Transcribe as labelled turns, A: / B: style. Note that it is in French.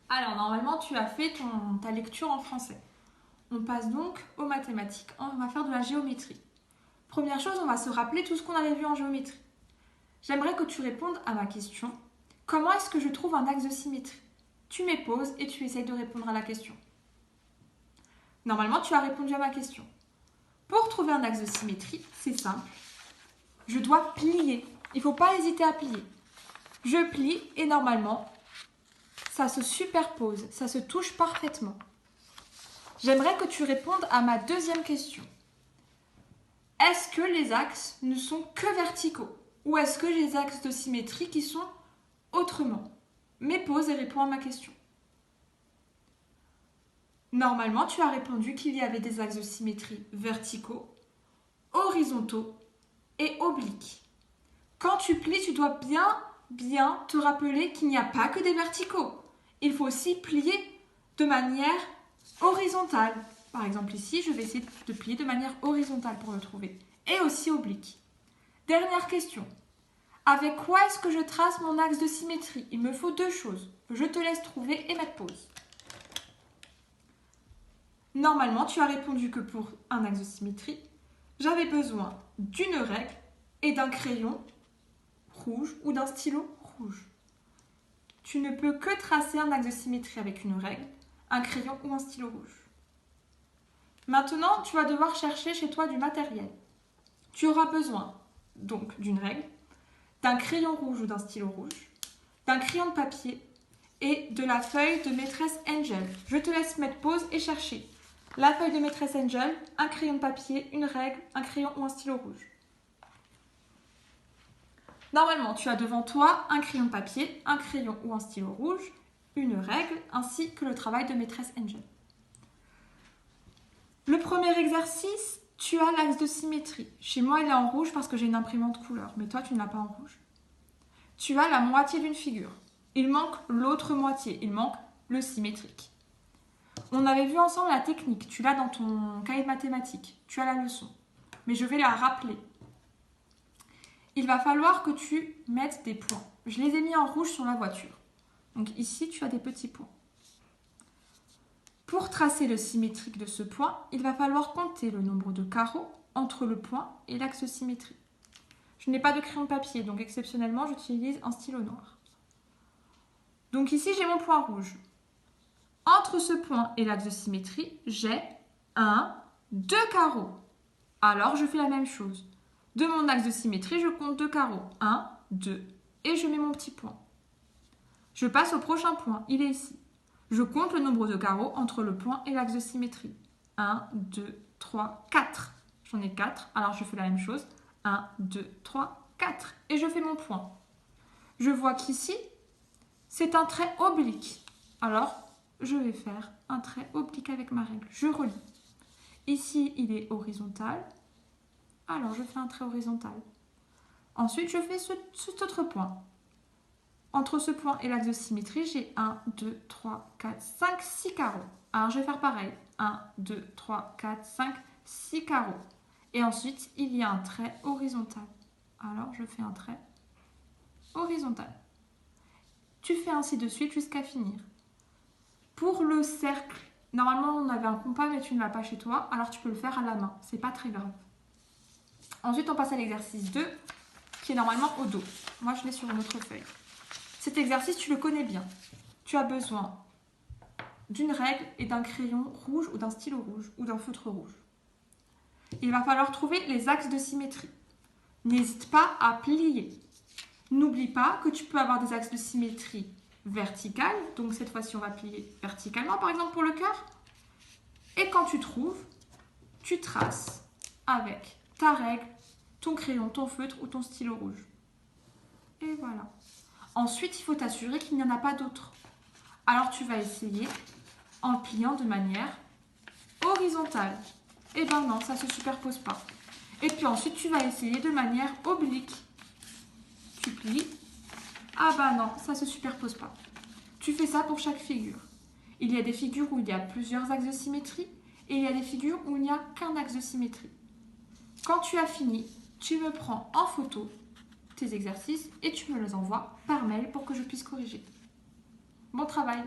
A: Alors, normalement, tu as fait ta lecture en français. On passe donc aux mathématiques. On va faire de la géométrie. Première chose, on va se rappeler tout ce qu'on avait vu en géométrie. J'aimerais que tu répondes à ma question. Comment est-ce que je trouve un axe de symétrie? Tu mets pause et tu essayes de répondre à la question. Normalement, tu as répondu à ma question. Pour trouver un axe de symétrie, c'est simple. Je dois plier. Il ne faut pas hésiter à plier. Je plie et normalement, ça se superpose, ça se touche parfaitement. J'aimerais que tu répondes à ma deuxième question. Est-ce que les axes ne sont que verticaux ou est-ce que j'ai des axes de symétrie qui sont autrement? Mets pause et réponds à ma question. Normalement, tu as répondu qu'il y avait des axes de symétrie verticaux, horizontaux et obliques. Quand tu plies, tu dois bien te rappeler qu'il n'y a pas que des verticaux. Il faut aussi plier de manière horizontale. Par exemple ici, je vais essayer de plier de manière horizontale pour le trouver. Et aussi oblique. Dernière question. Avec quoi est-ce que je trace mon axe de symétrie? Il me faut deux choses. Je te laisse trouver et mettre pause. Normalement, tu as répondu que pour un axe de symétrie, j'avais besoin d'une règle et d'un crayon rouge ou d'un stylo rouge. Tu ne peux que tracer un axe de symétrie avec une règle, un crayon ou un stylo rouge. Maintenant, tu vas devoir chercher chez toi du matériel. Tu auras besoin donc d'une règle, d'un crayon rouge ou d'un stylo rouge, d'un crayon de papier et de la feuille de maîtresse Angel. Je te laisse mettre pause et chercher la feuille de maîtresse Angel, un crayon de papier, une règle, un crayon ou un stylo rouge. Normalement, tu as devant toi un crayon de papier, un crayon ou un stylo rouge, une règle, ainsi que le travail de maîtresse Angel. Le premier exercice, tu as l'axe de symétrie. Chez moi, il est en rouge parce que j'ai une imprimante couleur, mais toi, tu ne l'as pas en rouge. Tu as la moitié d'une figure. Il manque l'autre moitié, il manque le symétrique. On avait vu ensemble la technique, tu l'as dans ton cahier de mathématiques, tu as la leçon, mais je vais la rappeler. Il va falloir que tu mettes des points. Je les ai mis en rouge sur la voiture. Donc ici, tu as des petits points. Pour tracer le symétrique de ce point, il va falloir compter le nombre de carreaux entre le point et l'axe de symétrie. Je n'ai pas de crayon de papier, donc exceptionnellement, j'utilise un stylo noir. Donc ici, j'ai mon point rouge. Entre ce point et l'axe de symétrie, j'ai 2 carreaux. Alors, je fais la même chose. De mon axe de symétrie, je compte 2 carreaux. 1, 2. Et je mets mon petit point. Je passe au prochain point. Il est ici. Je compte le nombre de carreaux entre le point et l'axe de symétrie. 1, 2, 3, 4. J'en ai 4. Alors, je fais la même chose. 1, 2, 3, 4. Et je fais mon point. Je vois qu'ici, c'est un trait oblique. Alors, je vais faire un trait oblique avec ma règle. Je relie. Ici, il est horizontal. Alors, je fais un trait horizontal. Ensuite, je fais cet autre point. Entre ce point et l'axe de symétrie, j'ai 1, 2, 3, 4, 5, 6 carreaux. Alors, je vais faire pareil. 1, 2, 3, 4, 5, 6 carreaux. Et ensuite, il y a un trait horizontal. Alors, je fais un trait horizontal. Tu fais ainsi de suite jusqu'à finir. Pour le cercle, normalement, on avait un compas, mais tu ne l'as pas chez toi. Alors, tu peux le faire à la main. C'est pas très grave. Ensuite, on passe à l'exercice 2, qui est normalement au dos. Moi, je l'ai sur une autre feuille. Cet exercice, tu le connais bien. Tu as besoin d'une règle et d'un crayon rouge ou d'un stylo rouge ou d'un feutre rouge. Il va falloir trouver les axes de symétrie. N'hésite pas à plier. N'oublie pas que tu peux avoir des axes de symétrie verticales. Donc, cette fois-ci, on va plier verticalement, par exemple, pour le cœur. Et quand tu trouves, tu traces avec ta règle, ton crayon, ton feutre ou ton stylo rouge. Et voilà. Ensuite, il faut t'assurer qu'il n'y en a pas d'autres. Alors, tu vas essayer en pliant de manière horizontale. Et ben non, ça ne se superpose pas. Et puis ensuite, tu vas essayer de manière oblique. Tu plies. Ah ben non, ça ne se superpose pas. Tu fais ça pour chaque figure. Il y a des figures où il y a plusieurs axes de symétrie et il y a des figures où il n'y a qu'un axe de symétrie. Quand tu as fini, tu me prends en photo tes exercices et tu me les envoies par mail pour que je puisse corriger. Bon travail!